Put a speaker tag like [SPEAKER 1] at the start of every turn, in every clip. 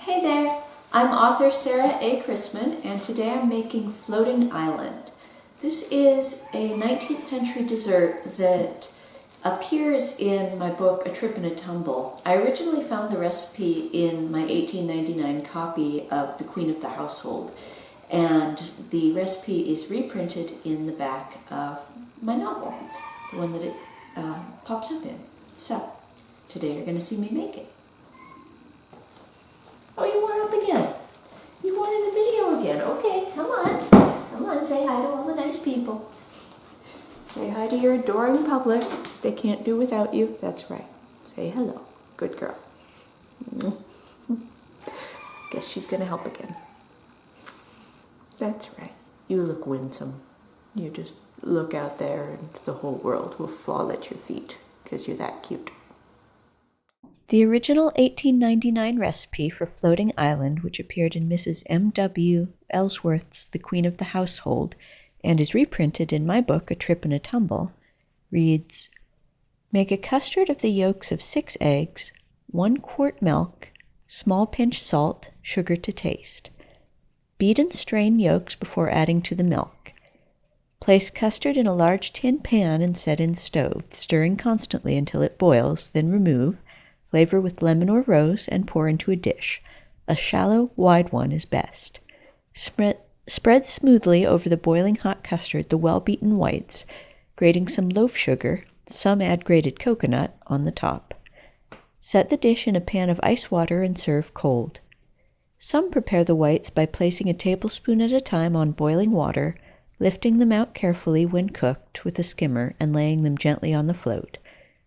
[SPEAKER 1] Hey there, I'm author Sarah A. Chrisman, and today I'm making Floating Island. This is a 19th century dessert that appears in my book, A Trip and a Tumble. I originally found the recipe in my 1899 copy of The Queen of the Household, and the recipe is reprinted in the back of my novel, the one that it pops up in. So, today you're going to see me make it. Oh, you want up again? You want in the video again? Okay, come on. Come on, say hi to all the nice people. Say hi to your adoring public. They can't do without you. That's right. Say hello. Good girl. Guess she's going to help again. That's right. You look winsome. You just look out there and the whole world will fall at your feet because you're that cute. The original 1899 recipe for Floating Island, which appeared in Mrs. M.W. Ellsworth's The Queen of the Household and is reprinted in my book, A Trip and a Tumble, reads, make a custard of the yolks of 6 eggs, 1 quart milk, small pinch salt, sugar to taste. Beat and strain yolks before adding to the milk. Place custard in a large tin pan and set in stove, stirring constantly until it boils, then remove. Flavor with lemon or rose and pour into a dish. A shallow, wide one is best. Spread smoothly over the boiling hot custard the well-beaten whites, grating some loaf sugar, some add grated coconut, on the top. Set the dish in a pan of ice water and serve cold. Some prepare the whites by placing a tablespoon at a time on boiling water, lifting them out carefully when cooked with a skimmer and laying them gently on the float.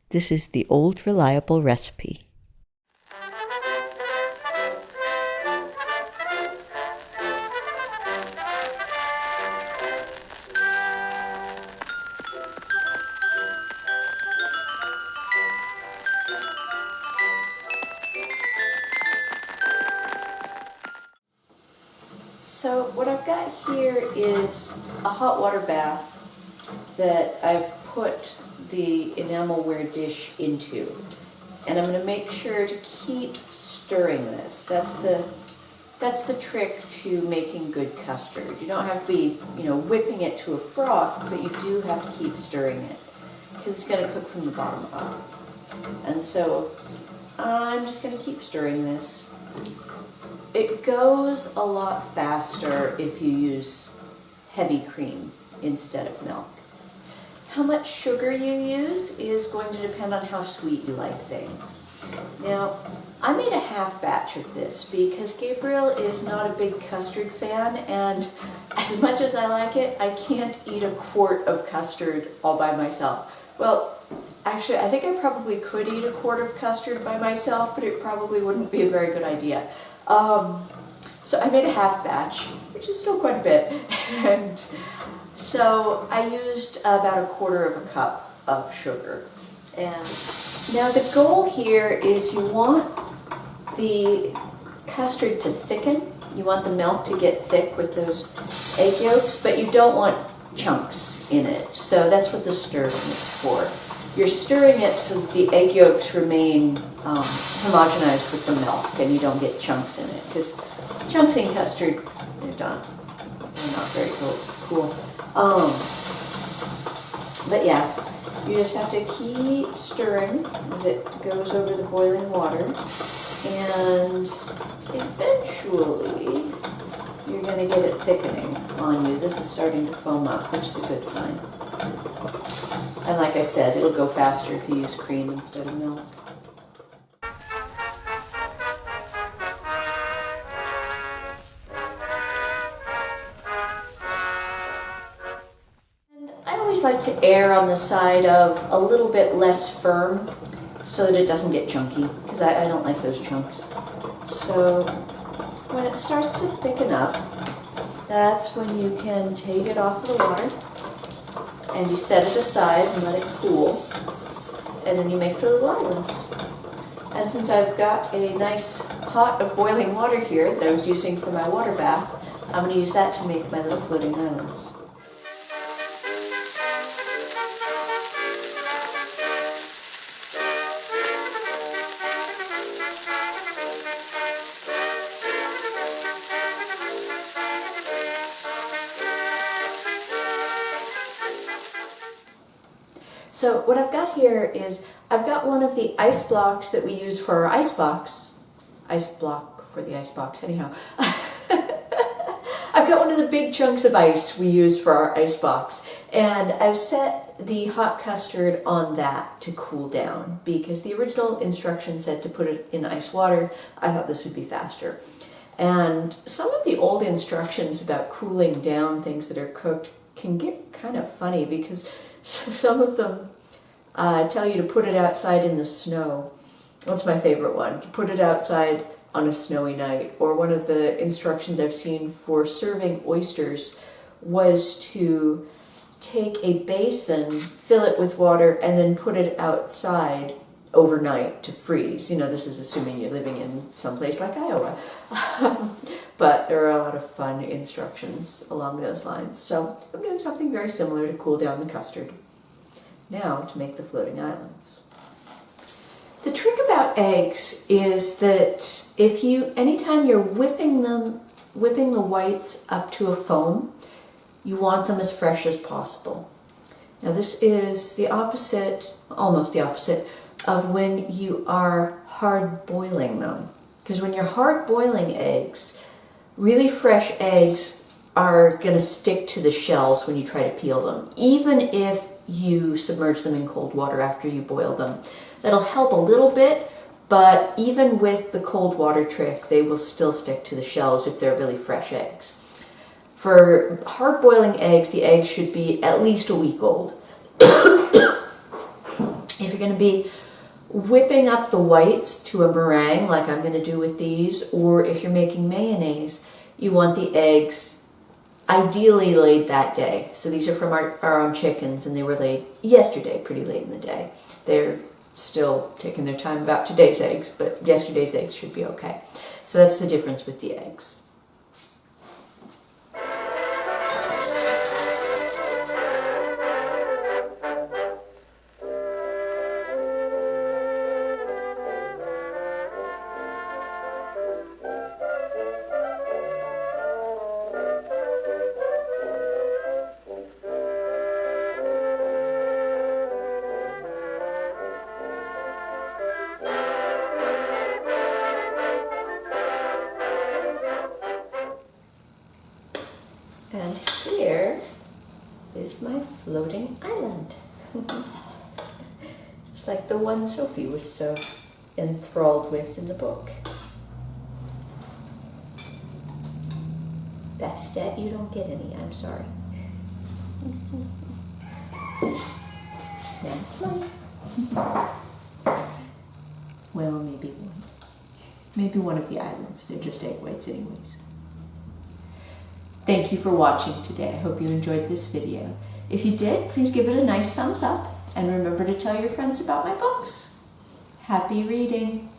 [SPEAKER 1] This is the old reliable recipe. So what I've got here is a hot water bath that I've put the enamelware dish into, and I'm going to make sure to keep stirring this. That's the trick to making good custard. You don't have to be, whipping it to a froth, but you do have to keep stirring it because it's going to cook from the bottom up. And so I'm just going to keep stirring this. It goes a lot faster if you use heavy cream instead of milk. How much sugar you use is going to depend on how sweet you like things. Now, I made a half batch of this because Gabriel is not a big custard fan, and as much as I like it, I can't eat a quart of custard all by myself. Well, actually, I think I probably could eat a quart of custard by myself, but it probably wouldn't be a very good idea. So I made a half batch, which is still quite a bit, and so I used about 1/4 cup of sugar. And now the goal here is you want the custard to thicken. You want the milk to get thick with those egg yolks, but you don't want chunks in it. So that's what the stirring is for. You're stirring it so that the egg yolks remain homogenized with the milk and you don't get chunks in it. Because chunks in custard, they're not very cool. But yeah, you just have to keep stirring as it goes over the boiling water, and eventually you're going to get it thickening on you. This is starting to foam up, which is a good sign. And like I said, it'll go faster if you use cream instead of milk. I always like to err on the side of a little bit less firm so that it doesn't get chunky, because I don't like those chunks. So when it starts to thicken up, that's when you can take it off of the water and you set it aside and let it cool, and then you make the little islands. And since I've got a nice pot of boiling water here that I was using for my water bath, I'm going to use that to make my little floating islands. So what I've got here is, I've got one of the ice blocks that we use for our ice box. Ice block for the ice box, anyhow. I've got one of the big chunks of ice we use for our ice box, and I've set the hot custard on that to cool down because the original instruction said to put it in ice water. I thought this would be faster. And some of the old instructions about cooling down things that are cooked can get kind of funny because some of them tell you to put it outside in the snow. That's my favorite one, to put it outside on a snowy night. Or one of the instructions I've seen for serving oysters was to take a basin, fill it with water, and then put it outside overnight to freeze. You know, this is assuming you're living in some place like Iowa. But there are a lot of fun instructions along those lines. So I'm doing something very similar to cool down the custard. Now to make the floating islands. The trick about eggs is that anytime you're whipping the whites up to a foam, you want them as fresh as possible. Now this is the opposite, almost the opposite, of when you are hard boiling them. Because when you're hard boiling eggs, really fresh eggs are going to stick to the shells when you try to peel them, even if you submerge them in cold water after you boil them. That'll help a little bit, but even with the cold water trick, they will still stick to the shells if they're really fresh eggs. For hard boiling eggs, the eggs should be at least a week old. If you're going to be whipping up the whites to a meringue, like I'm going to do with these, or if you're making mayonnaise, you want the eggs ideally laid that day. So these are from our own chickens, and they were laid yesterday, pretty late in the day. They're still taking their time about today's eggs, but yesterday's eggs should be okay. So that's the difference with the eggs. And here is my floating island. Just like the one Sophie was so enthralled with in the book. Bastet, you don't get any, I'm sorry. That's mine. Well, maybe one. Maybe one of the islands. They're just egg whites anyways. Thank you for watching today. I hope you enjoyed this video. If you did, please give it a nice thumbs up and remember to tell your friends about my books. Happy reading!